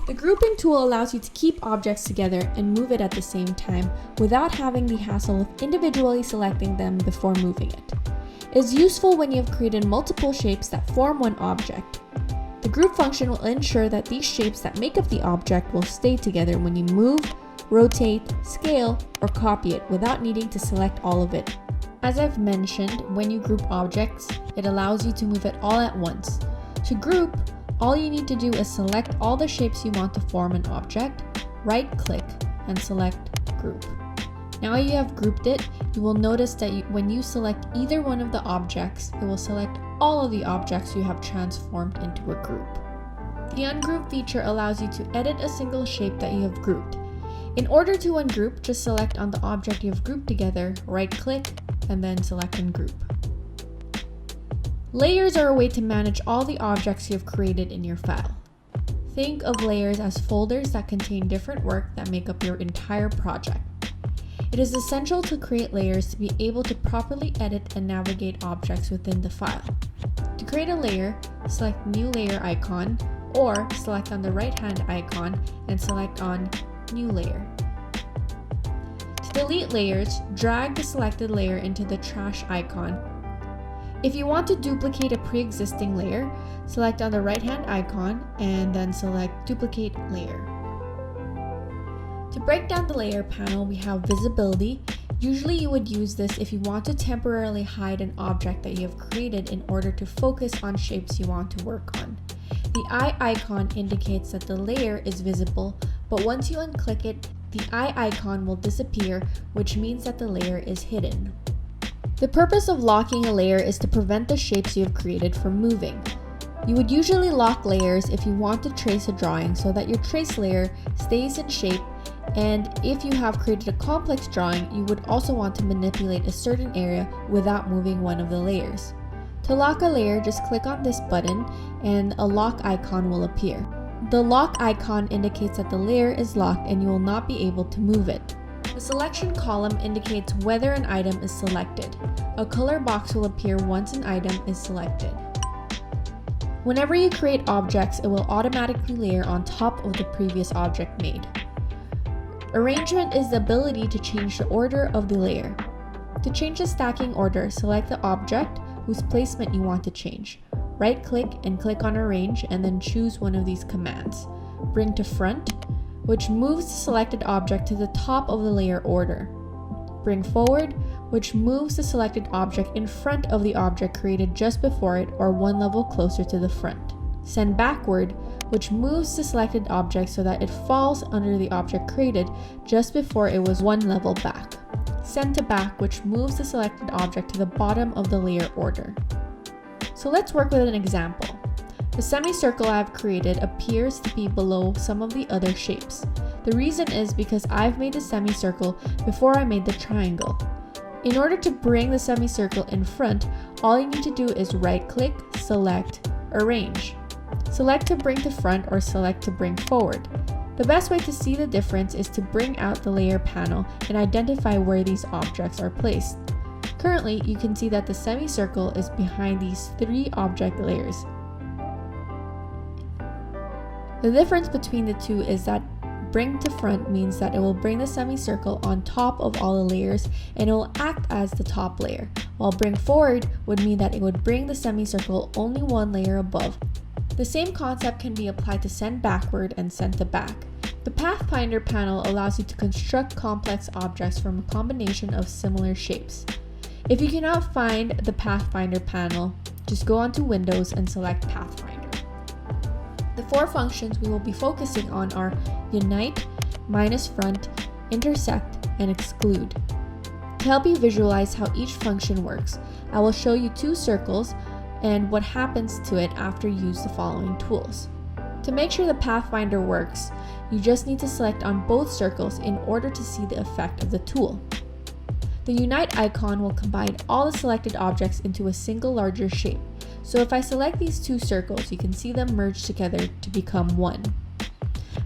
The grouping tool allows you to keep objects together and move it at the same time without having the hassle of individually selecting them before moving it. It is useful when you have created multiple shapes that form one object. The group function will ensure that these shapes that make up the object will stay together when you move, rotate, scale, or copy it without needing to select all of it. As I've mentioned, when you group objects, it allows you to move it all at once. To group, all you need to do is select all the shapes you want to form an object, right-click, and select Group. Now you have grouped it, you will notice that when you select either one of the objects, it will select all of the objects you have transformed into a group. The Ungroup feature allows you to edit a single shape that you have grouped. In order to ungroup, just select on the object you have grouped together, right-click, and then select Ungroup. Layers are a way to manage all the objects you have created in your file. Think of layers as folders that contain different work that make up your entire project. It is essential to create layers to be able to properly edit and navigate objects within the file. To create a layer, select New Layer icon, or select on the right-hand icon and select on New Layer. To delete layers, drag the selected layer into the trash icon. If you want to duplicate a pre-existing layer, select on the right-hand icon and then select Duplicate Layer. To break down the layer panel, we have visibility. Usually you would use this if you want to temporarily hide an object that you have created in order to focus on shapes you want to work on. The eye icon indicates that the layer is visible, but once you unclick it, the eye icon will disappear, which means that the layer is hidden. The purpose of locking a layer is to prevent the shapes you have created from moving. You would usually lock layers if you want to trace a drawing so that your trace layer stays in shape, and if you have created a complex drawing, you would also want to manipulate a certain area without moving one of the layers. To lock a layer, just click on this button and a lock icon will appear. The lock icon indicates that the layer is locked and you will not be able to move it. The selection column indicates whether an item is selected. A color box will appear once an item is selected. Whenever you create objects, it will automatically layer on top of the previous object made. Arrangement is the ability to change the order of the layer. To change the stacking order, select the object whose placement you want to change. Right-click and click on Arrange and then choose one of these commands. Bring to Front, which moves the selected object to the top of the layer order. Bring Forward, which moves the selected object in front of the object created just before it or one level closer to the front. Send Backward, which moves the selected object so that it falls under the object created just before it was one level back. Send to Back, which moves the selected object to the bottom of the layer order. So let's work with an example. The semicircle I have created appears to be below some of the other shapes. The reason is because I've made the semicircle before I made the triangle. In order to bring the semicircle in front, all you need to do is right-click, select, Arrange. Select to bring to front or select to bring forward. The best way to see the difference is to bring out the layer panel and identify where these objects are placed. Currently, you can see that the semicircle is behind these three object layers. The difference between the two is that bring to front means that it will bring the semicircle on top of all the layers and it will act as the top layer, while bring forward would mean that it would bring the semicircle only one layer above. The same concept can be applied to send backward and send to back. The Pathfinder panel allows you to construct complex objects from a combination of similar shapes. If you cannot find the Pathfinder panel, just go onto Windows and select Pathfinder. The four functions we will be focusing on are Unite, Minus Front, Intersect, and Exclude. To help you visualize how each function works, I will show you two circles and what happens to it after you use the following tools. To make sure the Pathfinder works, you just need to select on both circles in order to see the effect of the tool. The Unite icon will combine all the selected objects into a single larger shape. So if I select these two circles, you can see them merge together to become one.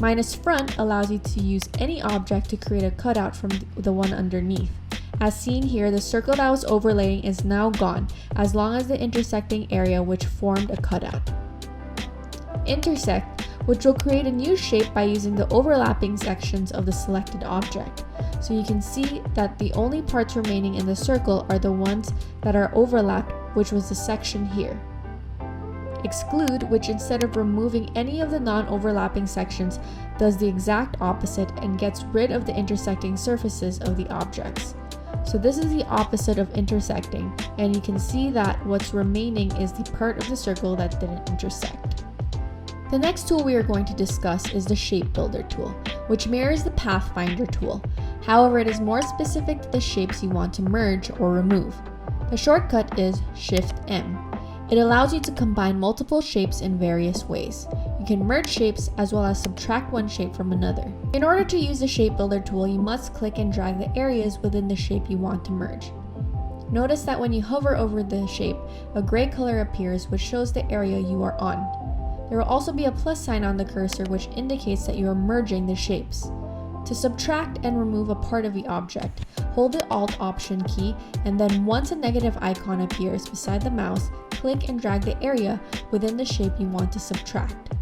Minus Front allows you to use any object to create a cutout from the one underneath. As seen here, the circle that was overlaying is now gone, as long as the intersecting area which formed a cutout. Intersect which will create a new shape by using the overlapping sections of the selected object. So you can see that the only parts remaining in the circle are the ones that are overlapped, which was the section here. Exclude, which instead of removing any of the non-overlapping sections, does the exact opposite and gets rid of the intersecting surfaces of the objects. So this is the opposite of intersecting, and you can see that what's remaining is the part of the circle that didn't intersect. The next tool we are going to discuss is the Shape Builder tool, which mirrors the Pathfinder tool. However, it is more specific to the shapes you want to merge or remove. The shortcut is Shift-M. It allows you to combine multiple shapes in various ways. You can merge shapes as well as subtract one shape from another. In order to use the Shape Builder tool, you must click and drag the areas within the shape you want to merge. Notice that when you hover over the shape, a gray color appears which shows the area you are on. There will also be a plus sign on the cursor which indicates that you are merging the shapes. To subtract and remove a part of the object, hold the Alt Option key, and then once a negative icon appears beside the mouse, click and drag the area within the shape you want to subtract.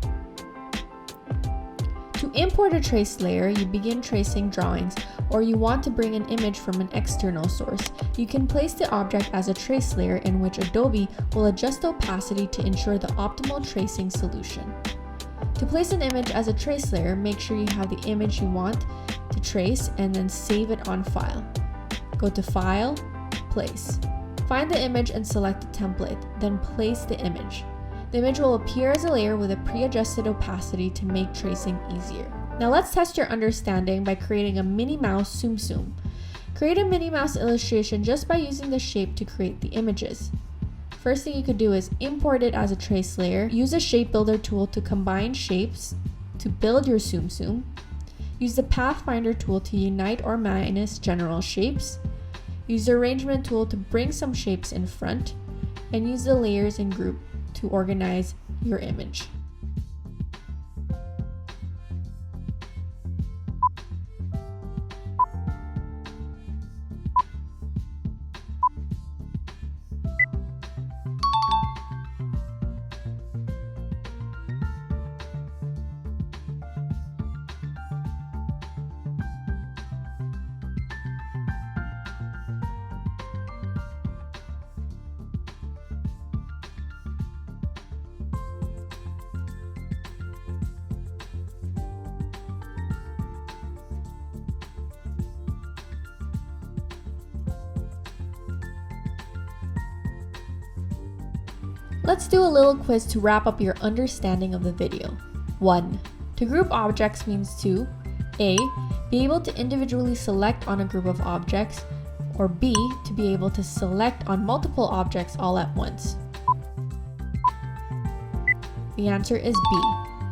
To import a trace layer, you begin tracing drawings, or you want to bring an image from an external source. You can place the object as a trace layer in which Adobe will adjust the opacity to ensure the optimal tracing solution. To place an image as a trace layer, make sure you have the image you want to trace and then save it on file. Go to File, Place. Find the image and select the template, then place the image. The image will appear as a layer with a pre-adjusted opacity to make tracing easier. Now let's test your understanding by creating a Minnie Mouse Tsum Tsum. Create a Minnie Mouse illustration just by using the shape to create the images. First thing you could do is import it as a trace layer, use a Shape Builder tool to combine shapes to build your Tsum Tsum, use the Pathfinder tool to unite or minus general shapes, use the Arrangement tool to bring some shapes in front, and use the Layers and Group to organize your image. Let's do a little quiz to wrap up your understanding of the video. 1. To group objects means to A. Be able to individually select on a group of objects, or B. To be able to select on multiple objects all at once. The answer is B.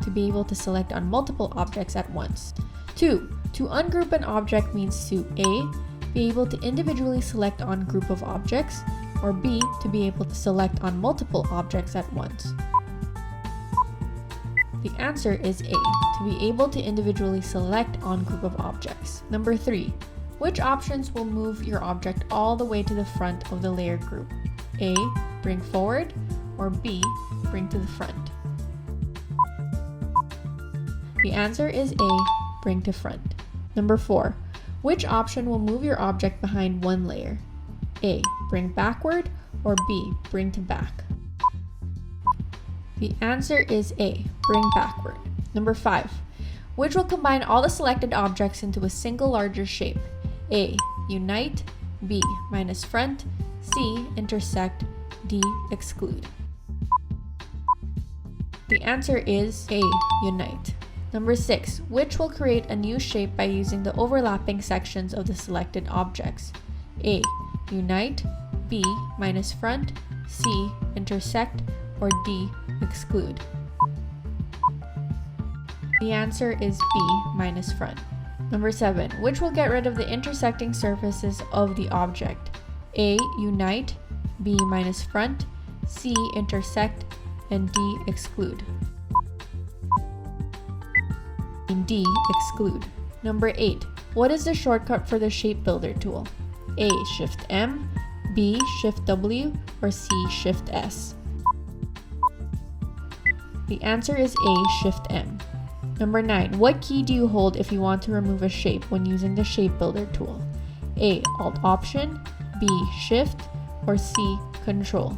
To be able to select on multiple objects at once. 2. To ungroup an object means to A. Be able to individually select on a group of objects, or B. To be able to select on multiple objects at once. The answer is A. To be able to individually select on a group of objects. Number 3. Which options will move your object all the way to the front of the layer group? A. Bring forward, or B. Bring to the front. The answer is A. Bring to front. Number 4. Which option will move your object behind one layer? A. Bring backward, or B. Bring to back. The answer is A. Bring backward. Number 5. Which will combine all the selected objects into a single larger shape? A. Unite, B. Minus front, C. Intersect, D. Exclude. The answer is A. Unite. Number 6. Which will create a new shape by using the overlapping sections of the selected objects? A. Unite, B. Minus front, C. Intersect, or D. Exclude. The answer is B. Minus front. Number 7. Which will get rid of the intersecting surfaces of the object? A. Unite, B. Minus front, C. Intersect, and D. Exclude. And D. Exclude. Number 8. What is the shortcut for the Shape Builder tool? A. Shift M, B. Shift W, or C. Shift S. The answer is A. Shift M. Number 9. What key do you hold if you want to remove a shape when using the Shape Builder tool? A. Alt Option, B. Shift, or C. Control?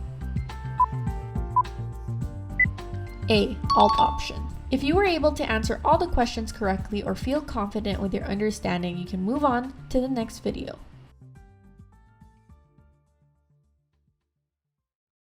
A. Alt Option. If you were able to answer all the questions correctly or feel confident with your understanding, you can move on to the next video.